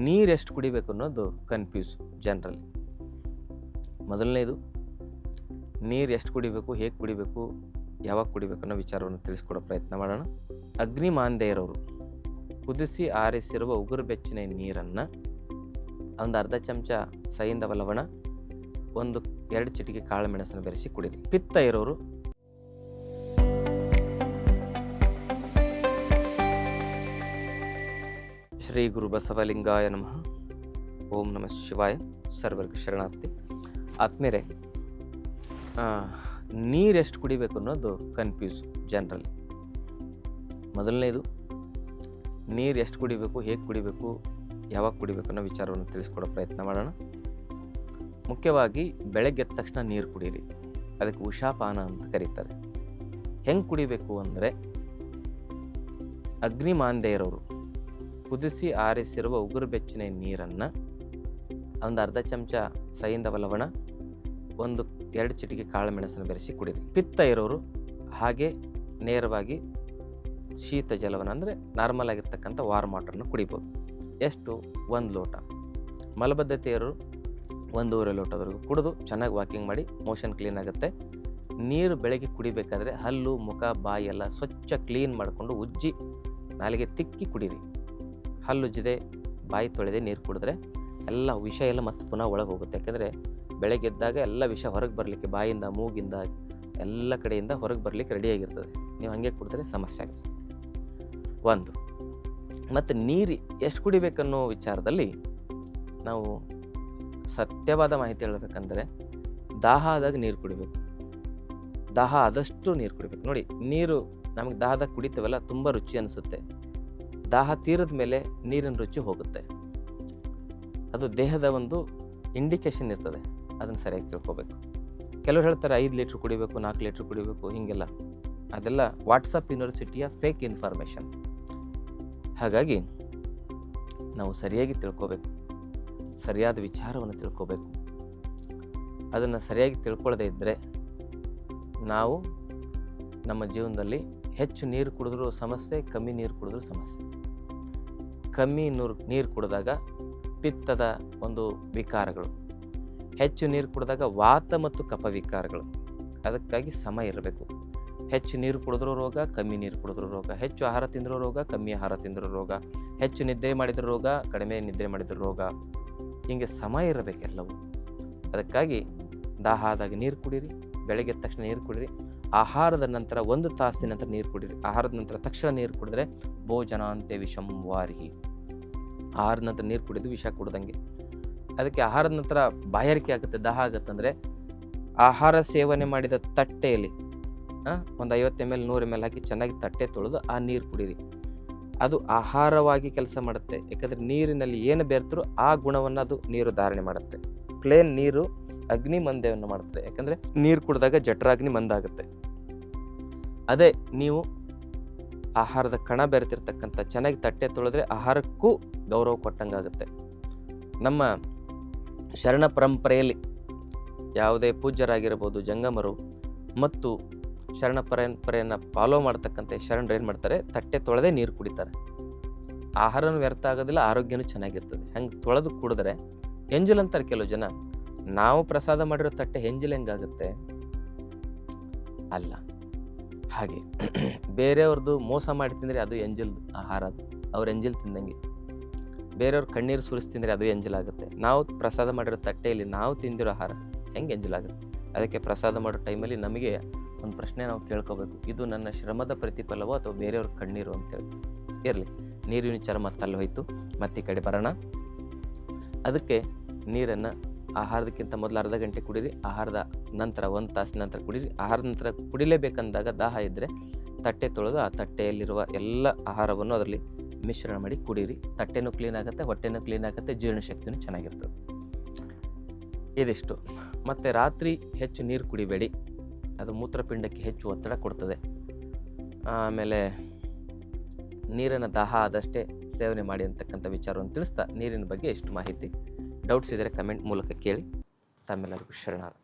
ನೀರು ಎಷ್ಟು ಕುಡಿಬೇಕು ಅನ್ನೋದು ಕನ್ಫ್ಯೂಸ್ ಜನರಲ್ಲಿ. ಮೊದಲನೇದು, ನೀರು ಎಷ್ಟು ಕುಡಿಬೇಕು, ಹೇಗೆ ಕುಡಿಬೇಕು, ಯಾವಾಗ ಕುಡಿಬೇಕು ಅನ್ನೋ ವಿಚಾರವನ್ನು ತಿಳಿಸ್ಕೊಡೋ ಪ್ರಯತ್ನ ಮಾಡೋಣ. ಅಗ್ನಿಮಾಂದ್ಯರವರು ಕುದಿಸಿ ಆರಿಸಿರುವ ಉಗುರು ಬೆಚ್ಚನೆ ನೀರನ್ನು ಒಂದು ಅರ್ಧ ಚಮಚ ಸೈಂಧವ ಲವಣ, 1-2 ಚಿಟಿಕೆ ಕಾಳು ಮೆಣಸನ್ನು ಬೆರೆಸಿ ಕುಡಿರಿ. ಪಿತ್ತ ಇರೋರು ಶ್ರೀ ಗುರು ಬಸವಲಿಂಗಾಯ ನಮಃ. ಓಂ ನಮಃ ಶಿವಾಯ. ಸರ್ವರ್ಗ ಶರಣಾರ್ಥಿ. ಆತ್ಮೀಯರೇ, ನೀರು ಎಷ್ಟು ಕುಡಿಬೇಕು ಅನ್ನೋದು ಕನ್ಫ್ಯೂಸ್ ಜನರಲ್ಲಿ. ಮೊದಲನೇದು, ನೀರು ಎಷ್ಟು ಕುಡಿಬೇಕು, ಹೇಗೆ ಕುಡಿಬೇಕು, ಯಾವಾಗ ಕುಡಿಬೇಕು ಅನ್ನೋ ವಿಚಾರವನ್ನು ತಿಳಿಸ್ಕೊಡೋ ಪ್ರಯತ್ನ ಮಾಡೋಣ. ಮುಖ್ಯವಾಗಿ ಬೆಳಗ್ಗೆ ಎದ್ದ ತಕ್ಷಣ ನೀರು ಕುಡೀರಿ. ಅದಕ್ಕೆ ಉಷಾಪಾನ ಅಂತ ಕರೀತಾರೆ. ಹೆಂಗೆ ಕುಡಿಬೇಕು ಅಂದರೆ, ಅಗ್ನಿಮಾಂದ್ಯರವರು ಕುದಿಸಿ ಆರಿಸಿರುವ ಉಗುರು ಬೆಚ್ಚನೆ ನೀರನ್ನು ಒಂದು ಅರ್ಧ ಚಮಚ ಸೈಂಧವ ಲವಣ, 1-2 ಚಿಟಿಕೆ ಕಾಳು ಮೆಣಸನ್ನು ಬೆರೆಸಿ ಕುಡೀರಿ. ಪಿತ್ತ ಇರೋರು ಹಾಗೆ ನೇರವಾಗಿ ಶೀತ ಜಲವನ್ನು ಅಂದರೆ ನಾರ್ಮಲ್ ಆಗಿರ್ತಕ್ಕಂಥ ವಾರ್ಮ್ ವಾಟರ್ನ ಕುಡಿಬೋದು. ಎಷ್ಟು? 1 ಲೋಟ. ಮಲಬದ್ಧತೆ ಇರೋರು 1.5 ಲೋಟದವರೆಗೂ ಕುಡಿದು ಚೆನ್ನಾಗಿ ವಾಕಿಂಗ್ ಮಾಡಿ ಮೋಷನ್ ಕ್ಲೀನ್ ಆಗುತ್ತೆ. ನೀರು ಬೆಳಗ್ಗೆ ಕುಡಿಬೇಕಾದ್ರೆ ಹಲ್ಲು, ಮುಖ, ಬಾಯಿ ಎಲ್ಲ ಸ್ವಚ್ಛ ಕ್ಲೀನ್ ಮಾಡಿಕೊಂಡು ಉಜ್ಜಿ ನಾಲಿಗೆ ತಿಕ್ಕಿ ಕುಡೀರಿ. ಹಲ್ಲು ಉಜ್ಜದೆ, ಬಾಯಿ ತೊಳೆದೆ ನೀರು ಕುಡಿದ್ರೆ ಎಲ್ಲ ವಿಷ ಎಲ್ಲ ಮತ್ತೆ ಪುನಃ ಒಳಗೆ ಹೋಗುತ್ತೆ. ಯಾಕೆಂದರೆ ಬೆಳಗ್ಗೆ ಎದ್ದಾಗ ಎಲ್ಲ ವಿಷ ಹೊರಗೆ ಬರಲಿಕ್ಕೆ ಬಾಯಿಂದ, ಮೂಗಿಂದ, ಎಲ್ಲ ಕಡೆಯಿಂದ ಹೊರಗೆ ಬರಲಿಕ್ಕೆ ರೆಡಿಯಾಗಿರ್ತದೆ. ನೀವು ಹಾಗೆ ಕುಡಿದ್ರೆ ಸಮಸ್ಯೆ ಆಗುತ್ತೆ. 1. ಮತ್ತು ನೀರು ಎಷ್ಟು ಕುಡಿಬೇಕನ್ನೋ ವಿಚಾರದಲ್ಲಿ ನಾವು ಸತ್ಯವಾದ ಮಾಹಿತಿ ಹೇಳಬೇಕಂದ್ರೆ, ದಾಹ ಆದಾಗ ನೀರು ಕುಡಿಬೇಕು. ದಾಹ ಆದಷ್ಟು ನೀರು ಕುಡಿಬೇಕು. ನೋಡಿ, ನೀರು ನಮಗೆ ದಾಹದಾಗ ಕುಡಿತೀವಲ್ಲ, ತುಂಬ ರುಚಿ ಅನಿಸುತ್ತೆ. ದಾಹ ತೀರದ ಮೇಲೆ ನೀರಿನ ರುಚಿ ಹೋಗುತ್ತೆ. ಅದು ದೇಹದ ಒಂದು ಇಂಡಿಕೇಶನ್ ಇರ್ತದೆ. ಅದನ್ನು ಸರಿಯಾಗಿ ತಿಳ್ಕೊಬೇಕು. ಕೆಲವರು ಹೇಳ್ತಾರೆ 5 ಲೀಟ್ರ್ ಕುಡಿಬೇಕು, 4 ಲೀಟ್ರ್ ಕುಡಿಬೇಕು, ಹೀಗೆಲ್ಲ. ಅದೆಲ್ಲ ವಾಟ್ಸಪ್ ಯೂನಿವರ್ಸಿಟಿಯ ಫೇಕ್ ಇನ್ಫಾರ್ಮೇಷನ್. ಹಾಗಾಗಿ ನಾವು ಸರಿಯಾಗಿ ತಿಳ್ಕೊಬೇಕು, ಸರಿಯಾದ ವಿಚಾರವನ್ನು ತಿಳ್ಕೊಬೇಕು. ಅದನ್ನು ಸರಿಯಾಗಿ ತಿಳ್ಕೊಳ್ಳದೇ ಇದ್ದರೆ ನಾವು ನಮ್ಮ ಜೀವನದಲ್ಲಿ ಹೆಚ್ಚು ನೀರು ಕುಡಿದ್ರೂ ಸಮಸ್ಯೆ, ಕಮ್ಮಿ ನೀರು ಕುಡಿದ್ರೂ ಸಮಸ್ಯೆ. ಕಮ್ಮಿ ನೀರು ಕುಡಿದಾಗ ಪಿತ್ತದ ಒಂದು ವಿಕಾರಗಳು, ಹೆಚ್ಚು ನೀರು ಕುಡಿದಾಗ ವಾತ ಮತ್ತು ಕಫ ವಿಕಾರಗಳು. ಅದಕ್ಕಾಗಿ ಸಮ ಇರಬೇಕು. ಹೆಚ್ಚು ನೀರು ಕುಡಿದ್ರೂ ರೋಗ, ಕಮ್ಮಿ ನೀರು ಕುಡಿದ್ರೂ ರೋಗ. ಹೆಚ್ಚು ಆಹಾರ ತಿಂದರೂ ರೋಗ, ಕಮ್ಮಿ ಆಹಾರ ತಿಂದರೂ ರೋಗ. ಹೆಚ್ಚು ನಿದ್ರೆ ಮಾಡಿದರೂ ರೋಗ, ಕಡಿಮೆ ನಿದ್ರೆ ಮಾಡಿದರೂ ರೋಗ. ಹೀಗೆ ಸಮ ಇರಬೇಕೆಲ್ಲವೂ. ಅದಕ್ಕಾಗಿ ದಾಹ ಆದಾಗ ನೀರು ಕುಡೀರಿ. ಬೆಳಗ್ಗೆ ಎದ್ದ ತಕ್ಷಣ ನೀರು ಕುಡೀರಿ. ಆಹಾರದ ನಂತರ 1 ತಾಸಿನ ನಂತರ ನೀರು ಕುಡೀರಿ. ಆಹಾರದ ನಂತರ ತಕ್ಷಣ ನೀರು ಕುಡಿದ್ರೆ ಭೋಜನಾಂತೆ ವಿಷಂ ವಾರಿಹಿ. ಆಹಾರದ ನಂತರ ನೀರು ಕುಡಿದು ವಿಷ ಕುಡ್ದಂಗೆ. ಅದಕ್ಕೆ ಆಹಾರದ ನಂತರ ಬಾಯಾರಿಕೆ ಆಗುತ್ತೆ, ದಾಹ ಆಗುತ್ತಂದರೆ ಆಹಾರ ಸೇವನೆ ಮಾಡಿದ ತಟ್ಟೆಯಲ್ಲಿ ಒಂದು 50 ml 100 ml ಹಾಕಿ ಚೆನ್ನಾಗಿ ತಟ್ಟೆ ತೊಳೆದು ಆ ನೀರು ಕುಡೀರಿ. ಅದು ಆಹಾರವಾಗಿ ಕೆಲಸ ಮಾಡುತ್ತೆ. ಯಾಕಂದರೆ ನೀರಿನಲ್ಲಿ ಏನು ಬೆರೆತರೂ ಆ ಗುಣವನ್ನು ಅದು ನೀರು ಧಾರಣೆ ಮಾಡುತ್ತೆ. ಪ್ಲೇನ್ ನೀರು ಅಗ್ನಿ ಮಂದವನ್ನು ಮಾಡುತ್ತದೆ. ಯಾಕಂದರೆ ನೀರು ಕುಡಿದಾಗ ಜಠರಾಗ್ನಿ ಮಂದಾಗುತ್ತೆ. ಅದೇ ನೀವು ಆಹಾರದ ಕಣ ಬೆರೆತಿರ್ತಕ್ಕಂಥ ಚೆನ್ನಾಗಿ ತಟ್ಟೆ ತೊಳೆದ್ರೆ ಆಹಾರಕ್ಕೂ ಗೌರವ ಕೊಟ್ಟಂಗಾಗುತ್ತೆ. ನಮ್ಮ ಶರಣ ಪರಂಪರೆಯಲ್ಲಿ ಯಾವುದೇ ಪೂಜ್ಯರಾಗಿರ್ಬೋದು, ಜಂಗಮರು ಮತ್ತು ಶರಣ ಪರಂಪರೆಯನ್ನು ಫಾಲೋ ಮಾಡ್ತಕ್ಕಂಥ ಶರಣರು ಏನು ಮಾಡ್ತಾರೆ, ತಟ್ಟೆ ತೊಳೆದೇ ನೀರು ಕುಡಿತಾರೆ. ಆಹಾರನೂ ವ್ಯರ್ಥ ಆಗೋದಿಲ್ಲ, ಆರೋಗ್ಯನೂ ಚೆನ್ನಾಗಿರ್ತದೆ. ಹಂಗೆ ತೊಳೆದು ಕುಡಿದ್ರೆ ಎಂಜಲ್ ಅಂತಾರೆ ಕೆಲವು ಜನ. ನಾವು ಪ್ರಸಾದ ಮಾಡಿರೋ ತಟ್ಟೆ ಎಂಜಲ್ ಹೆಂಗಾಗುತ್ತೆ? ಅಲ್ಲ. ಹಾಗೆ ಬೇರೆಯವ್ರದ್ದು ಮೋಸ ಮಾಡಿ ತಿಂದರೆ ಅದು ಎಂಜಲ್ ಆಹಾರ. ಅದು ಅವ್ರ ಎಂಜಲ್ ತಿಂದಂಗೆ. ಬೇರೆಯವ್ರ ಕಣ್ಣೀರು ಸುರಿಸಿ ತಿಂದರೆ ಅದು ಎಂಜಲ್ ಆಗುತ್ತೆ. ನಾವು ಪ್ರಸಾದ ಮಾಡಿರೋ ತಟ್ಟೆಯಲ್ಲಿ ನಾವು ತಿಂದಿರೋ ಆಹಾರ ಹೆಂಗೆ ಎಂಜಲ್ ಆಗುತ್ತೆ? ಅದಕ್ಕೆ ಪ್ರಸಾದ ಮಾಡೋ ಟೈಮಲ್ಲಿ ನಮಗೆ ಒಂದು ಪ್ರಶ್ನೆ ನಾವು ಕೇಳ್ಕೋಬೇಕು, ಇದು ನನ್ನ ಶ್ರಮದ ಪ್ರತಿಫಲವೋ ಅಥವಾ ಬೇರೆಯವ್ರ ಕಣ್ಣೀರು ಅಂತೇಳಿ. ಇರಲಿ, ನೀರಿನ ವಿಚಾರ ಮತ್ತಲ್ಲಿ ಹೋಯಿತು. ಮತ್ತೆ ಈ ಕಡೆ ಬರೋಣ. ಅದಕ್ಕೆ ನೀರನ್ನು ಆಹಾರದಕ್ಕಿಂತ ಮೊದಲು ಅರ್ಧ ಗಂಟೆ ಕುಡೀರಿ. ಆಹಾರದ ನಂತರ 1 ತಾಸಿನ ನಂತರ ಕುಡೀರಿ. ಆಹಾರದ ನಂತರ ಕುಡಿಲೇಬೇಕಂದಾಗ ದಾಹ ಇದ್ದರೆ ತಟ್ಟೆ ತೊಳೆದು ಆ ತಟ್ಟೆಯಲ್ಲಿರುವ ಎಲ್ಲ ಆಹಾರವನ್ನು ಅದರಲ್ಲಿ ಮಿಶ್ರಣ ಮಾಡಿ ಕುಡೀರಿ. ತಟ್ಟೆನೂ ಕ್ಲೀನ್ ಆಗುತ್ತೆ, ಹೊಟ್ಟೆನೂ ಕ್ಲೀನ್ ಆಗುತ್ತೆ, ಜೀರ್ಣಶಕ್ತಿನೂ ಚೆನ್ನಾಗಿರ್ತದೆ. ಇದಿಷ್ಟು. ಮತ್ತು ರಾತ್ರಿ ಹೆಚ್ಚು ನೀರು ಕುಡಿಬೇಡಿ. ಅದು ಮೂತ್ರಪಿಂಡಕ್ಕೆ ಹೆಚ್ಚು ಒತ್ತಡ ಕೊಡ್ತದೆ. ಆಮೇಲೆ ನೀರನ್ನು ದಾಹ ಆದಷ್ಟೇ ಸೇವನೆ ಮಾಡಿ ಅಂತಕ್ಕಂಥ ವಿಚಾರವನ್ನು ತಿಳಿಸ್ತಾ ನೀರಿನ ಬಗ್ಗೆ ಎಷ್ಟು ಮಾಹಿತಿ ಡೌಟ್ಸ್ ಇದ್ದರೆ ಕಮೆಂಟ್ ಮೂಲಕ ಕೇಳಿ. ತಮ್ಮೆಲ್ಲರಿಗೂ ಶರಣಾರ್ಥಿ.